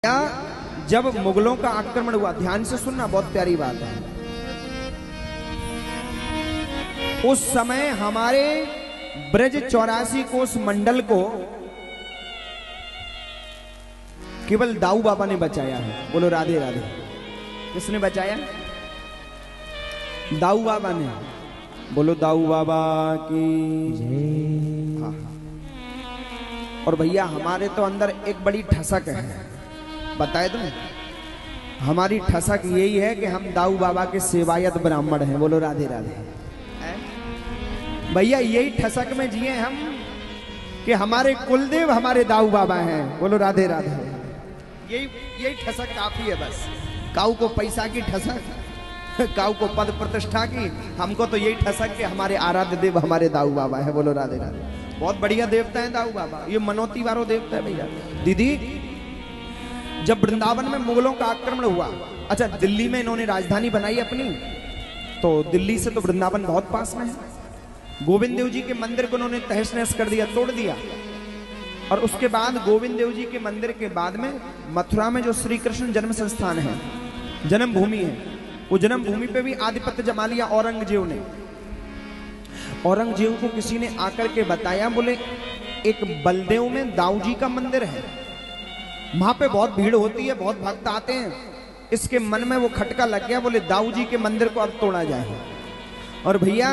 या जब मुगलों का आक्रमण हुआ, ध्यान से सुनना, बहुत प्यारी बात है। उस समय हमारे ब्रज 84 कोस मंडल को केवल दाऊ बाबा ने बचाया है। बोलो राधे राधे। किसने बचाया? दाऊ बाबा ने। बोलो दाऊ बाबा की जय। हाँ। और भैया हमारे तो अंदर एक बड़ी ठसक है, बताए तुम। हमारी ठसक यही है कि हम दाऊ बाबा के सेवायत ब्राह्मण हैं। बोलो राधे राधे। भैया यही ठसक में जिए हम कि हमारे कुलदेव हमारे दाऊ बाबा हैं। बोलो राधे राधे। यही ठसक काफी है बस। काऊ को पैसा की ठसक, काऊ को पद प्रतिष्ठा की, हमको तो यही ठसक कि हमारे आराध्य देव हमारे दाऊ बाबा है। बोलो राधे राधे। बहुत बढ़िया देवता है दाऊ बाबा, ये मनोती वारो देवता है भैया। दीदी जब वृंदावन में मुगलों का आक्रमण हुआ, अच्छा दिल्ली में इन्होंने राजधानी बनाई अपनी, तो दिल्ली से तो वृंदावन बहुत पास में है। गोविंद देव जी के मंदिर को उन्होंने तहस नहस कर दिया, तोड़ दिया। और उसके बाद गोविंद देव जी के मंदिर के बाद में मथुरा में जो श्री कृष्ण जन्म संस्थान है, जन्मभूमि है, वो जन्मभूमि पे भी आधिपत्य जमा लिया औरंगजेब ने। औरंगजेब को किसी ने आकर के बताया, बोले एक बलदेव में दाऊ जी का मंदिर है, वहां पे बहुत भीड़ होती है, बहुत भक्त आते हैं। इसके मन में वो खटका लग गया, बोले दाऊ जी के मंदिर को अब तोड़ा जाए। और भैया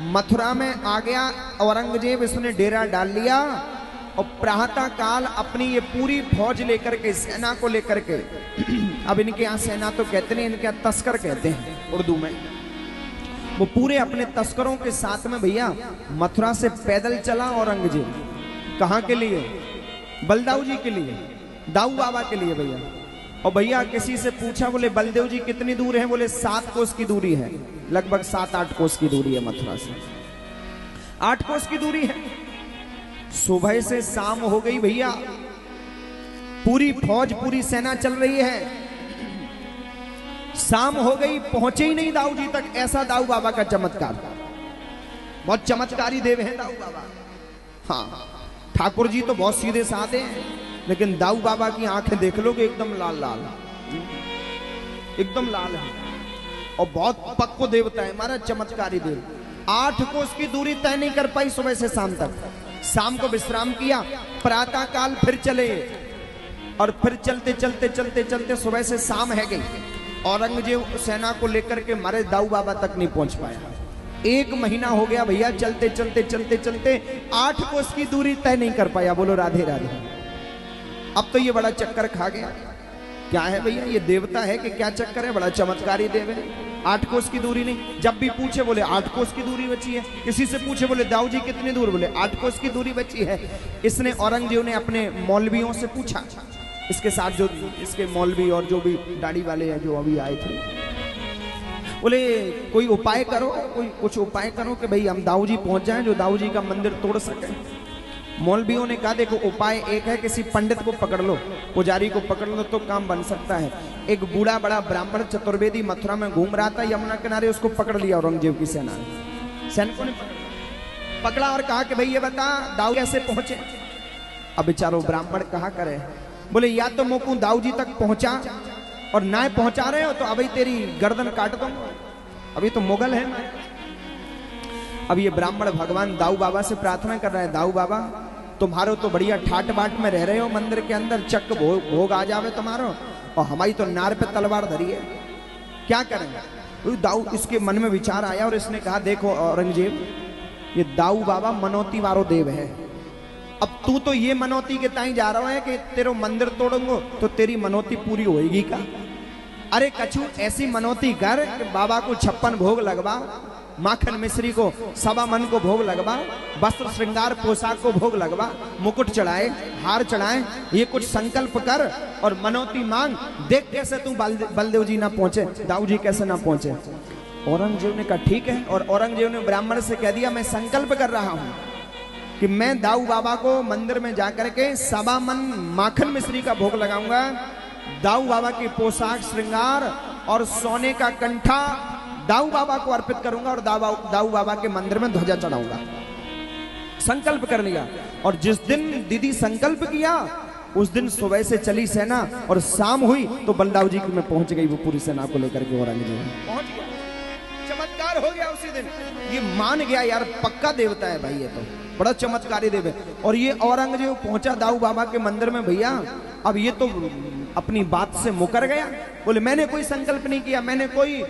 मथुरा में आ गया औरंगजेब, इसने डेरा डाल लिया और प्रातः काल अपनी ये पूरी फौज लेकर के, सेना को लेकर के, अब इनके यहाँ सेना तो कहते नहीं, इनके यहाँ तस्कर कहते हैं उर्दू में, वो पूरे अपने तस्करों के साथ में भैया मथुरा से पैदल चला औरंगजेब। कहाँ के लिए? बलदाऊ जी के लिए, दाऊ बाबा के लिए भैया। और भैया किसी से पूछा, बोले बलदेव जी कितनी दूर है? बोले 7 कोस की दूरी है, लगभग 7-8 कोस की दूरी है मथुरा से, 8 कोस की दूरी है। सुबह से शाम हो गई भैया, पूरी फौज पूरी सेना चल रही है, शाम हो गई, पहुंचे ही नहीं दाऊ जी तक। ऐसा दाऊ बाबा का चमत्कार, बहुत चमत्कारी देव है दाऊ बाबा। हाँ, ठाकुर जी तो बहुत सीधे साधे हैं, लेकिन दाऊ बाबा की आंखें देख लो कि एकदम लाल लाल, एकदम लाल है, और बहुत पक्को देवता है हमारा, चमत्कारी देव। 8 कोस की दूरी तय नहीं कर पाई सुबह से शाम तक। शाम को विश्राम किया, प्रातः काल फिर चले, और फिर चलते चलते चलते चलते सुबह से शाम है गई। औरंगजेब सेना को लेकर के हमारे दाऊ बाबा तक नहीं पहुंच पाया। 1 महीना हो गया भैया, चलते चलते चलते चलते 8 कोस की दूरी तय नहीं कर पाया। बोलो राधे राधे। अब तो ये बड़ा चक्कर खा गया। क्या है भैया, ये देवता है कि क्या चक्कर है? बड़ा चमत्कारी देव है। 8 कोस की दूरी नहीं, जब भी पूछे बोले 8 कोस की दूरी बची है। किसी से पूछे, बोले दाऊ जी कितनी दूर? बोले 8 कोस की दूरी बची है। इसने औरंगजेब ने अपने मौलवियों से पूछा, इसके साथ जो इसके मौलवी और जो भी दाढ़ी वाले हैं जो अभी आए थे, बोले कोई उपाय करो, कोई कुछ उपाय करो कि भाई हम दाऊ जी पहुंच जाएं, जो दाऊ जी का मंदिर तोड़ सके। मौलवियों ने कहा, देखो उपाय एक है, किसी पंडित को पकड़ लो, पुजारी को पकड़ लो तो काम बन सकता है। एक बूढ़ा बड़ा ब्राह्मण चतुर्वेदी मथुरा में घूम रहा था यमुना किनारे, उसको पकड़ लिया औरंगजेब की सेना ने। सैनिकों ने पकड़ा और कहा कि भाई ये बता दाऊ कैसे पहुंचे? अब बेचारो ब्राह्मण कहा करे, बोले या तो मोकू दाऊ जी तक पहुंचा, और ना पहुंचा रहे हो तो अभी तेरी गर्दन काट दूंगा, अभी तो मुगल है। अब ये ब्राह्मण भगवान दाऊ बाबा से प्रार्थना कर रहा है, दाऊ बाबा तुम्हारो तो बढ़िया ठाट बाट में रह रहे हो मंदिर के अंदर, चक भोग आ जावे तुम्हारो, और हमारी तो नार पे तलवार धरी है, क्या करेंगे? दाऊ, इसके मन में विचार आया और इसने कहा, देखो औरंगजेब, ये दाऊ बाबा मनोती वारो देव है। अब तू तो ये मनोती के ताई जा रहा है कि तेरा मंदिर तोड़ूंगो तो तेरी मनोती पूरी होएगी का? अरे कछु ऐसी मनोती कर कि बाबा को 56 भोग लगवा, माखन मिश्री को 1.25 मन को भोग लगवा, वस्त्र श्रृंगार पोशाक को भोग लगवा, मुकुट चढ़ाए, हार चढ़ाए, ये कुछ संकल्प कर और मनोती मांग, देख कैसे तू बलदेव जी ना पहुंचे, दाऊ जी कैसे ना पहुंचे। औरंगजेब ने कहा ठीक है, और औरंगजेब ने ब्राह्मण से कह दिया, मैं संकल्प कर रहा हूं कि मैं दाऊ बाबा को मंदिर में जाकर के 1.25 मन माखन मिश्री का भोग लगाऊंगा, दाऊ बाबा की पोशाक श्रृंगार और सोने का कंठा दाऊ बाबा को अर्पित करूंगा, और दाऊ बाबा के मंदिर में ध्वजा चढ़ाऊंगा। संकल्प कर लिया। और जिस दिन दीदी संकल्प किया, उस दिन सुबह से चली सेना और शाम हुई तो बलदाऊ जी की में पहुंच गई वो पूरी सेना को लेकर के औरंगजेब पहुंच गया। चमत्कार हो गया उसी दिन। ये मान गया यार पक्का देवता है भाई, ये तो बड़ा चमत्कारी देव है। और ये औरंगजेब पहुंचा दाऊ बाबा के मंदिर में, भैया अब ये तो अपनी बात से मुकर गया। बोले मैंने कोई संकल्प नहीं किया, मैंने कोई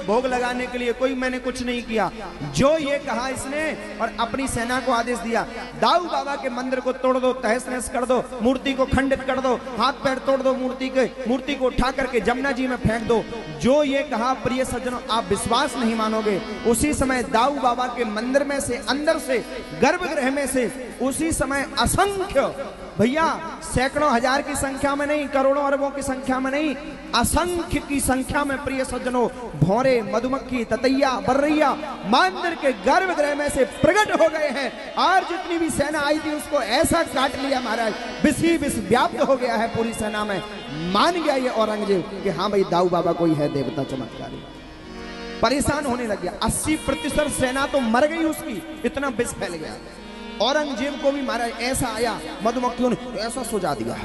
भोग लगाने के लिए मैंने कुछ नहीं किया। जो ये कहा इसने और अपनी सेना को आदेश दिया, दाऊ बाबा के मंदिर को तोड़ दो, तहस नहस कर दो, मूर्ति को खंडित कर दो, हाथ पैर तोड़ दो, मूर्ति को उठा करके जमुना जी में फेंक दो। जो ये कहा प्रिय सज्जनों, आप विश्वास नहीं मानोगे, उसी समय दाऊ बाबा के मंदिर में से, अंदर से, गर्भगृह में से उसी समय असंख्य, भैया सैकड़ों हजार की संख्या में नहीं, करोड़ों अरबों की संख्या में नहीं, असंख्य की संख्या में प्रिय सज्जनों भौरे, मधुमक्खी, ततैया, बर्रैया मंदिर के गर्भगृह में से प्रकट हो गए हैं। और जितनी भी सेना आई थी उसको ऐसा काट लिया महाराज, विष व्याप्त हो गया है पूरी सेना में। मान गया ये औरंगजेब कि हाँ भाई दाऊ बाबा कोई है देवता चमत्कारी। परेशान होने लग गया, 80% सेना तो मर गई उसकी, इतना विष फैल गया। औरंगजेब को भी महाराज ऐसा आया, मधुमक्खियों ने ऐसा सुझा दिया,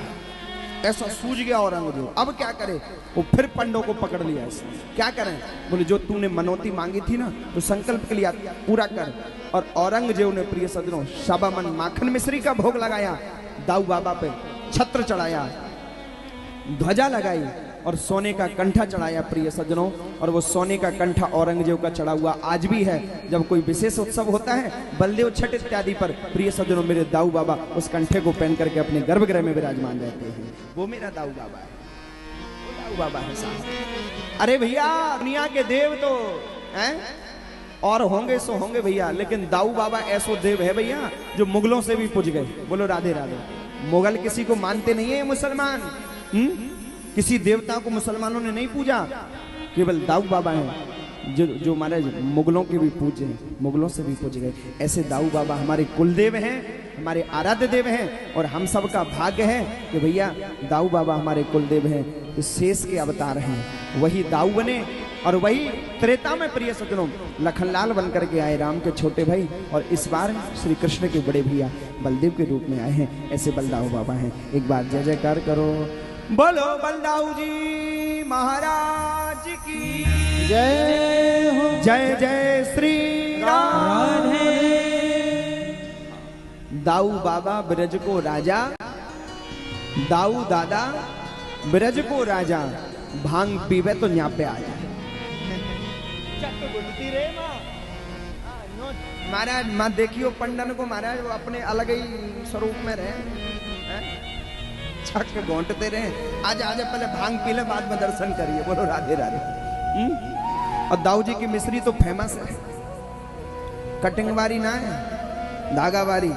ऐसा सूझ गया औरंगजेब। अब क्या करे, वो फिर पंडों को पकड़ लिया इसने। क्या करें, बोले जो तूने मनौती मांगी थी ना तो संकल्प के लिए पूरा कर। और औरंगजेब ने प्रिय सज्जनों शाबामन माखन मिश्री का भोग लगाया, दाऊ बाबा पे छत्र चढ़ाया, ध्वजा लगाई और सोने का कंठा चढ़ाया प्रिय सज्जनों। और वो सोने का कंठा औरंगजेब का चढ़ा हुआ आज भी है। जब कोई विशेष उत्सव होता है, बलदेव छठ इत्यादि पर, प्रिय सज्जनों मेरे दाऊ बाबा उस कंठे को पहन करके अपने गर्भगृह में विराजमान रहते हैं। वो मेरा दाऊ बाबा है, वो दाऊ बाबा है साहब। अरे भैया दुनिया के देव तो हैं और होंगे सो होंगे भैया, लेकिन दाऊ बाबा ऐसो देव है भैया जो मुगलों से भी पूज गए। बोलो राधे राधे। मुगल किसी को मानते नहीं है, मुसलमान किसी देवता को मुसलमानों ने नहीं पूजा, केवल दाऊ बाबा हैं जो हमारे मुगलों के भी पूजे हैं, मुगलों से भी पूजे गए। ऐसे दाऊ बाबा हमारे कुलदेव हैं, हमारे आराध्य देव हैं। और हम सब का भाग्य है कि भैया दाऊ बाबा हमारे कुलदेव हैं, तो शेष के अवतार हैं, वही दाऊ बने। और वही त्रेता में प्रिय सज्जनों लखनलाल बन करके आए, राम के छोटे भाई, और इस बार श्री कृष्ण के बड़े भैया बलदेव के रूप में आए हैं। ऐसे बलदाऊ बाबा हैं। एक बार जय जयकार करो, बोलो बलदाऊ जी महाराज की जय हो। जय जय श्री राम। दाऊ बाबा ब्रज को राजा, दाऊ दादा ब्रज को राजा, भांग पीवे तो यहाँ पे आया। महाराज माँ देखियो पंडन को महाराज वो अपने अलग ही स्वरूप में रहे, छक घोंटते रहे। आज पहले भांग पी ले, बाद में दर्शन करिए। बोलो राधे राधे। और दाऊ जी की मिश्री तो फेमस है, कटिंग वारी ना है, धागा वारी।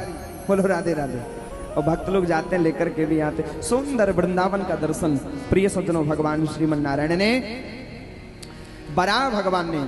बोलो राधे राधे। और भक्त लोग जाते हैं लेकर के भी आते। सुंदर वृंदावन का दर्शन प्रिय सज्जनों भगवान श्रीमन नारायण ने, बराह भगवान ने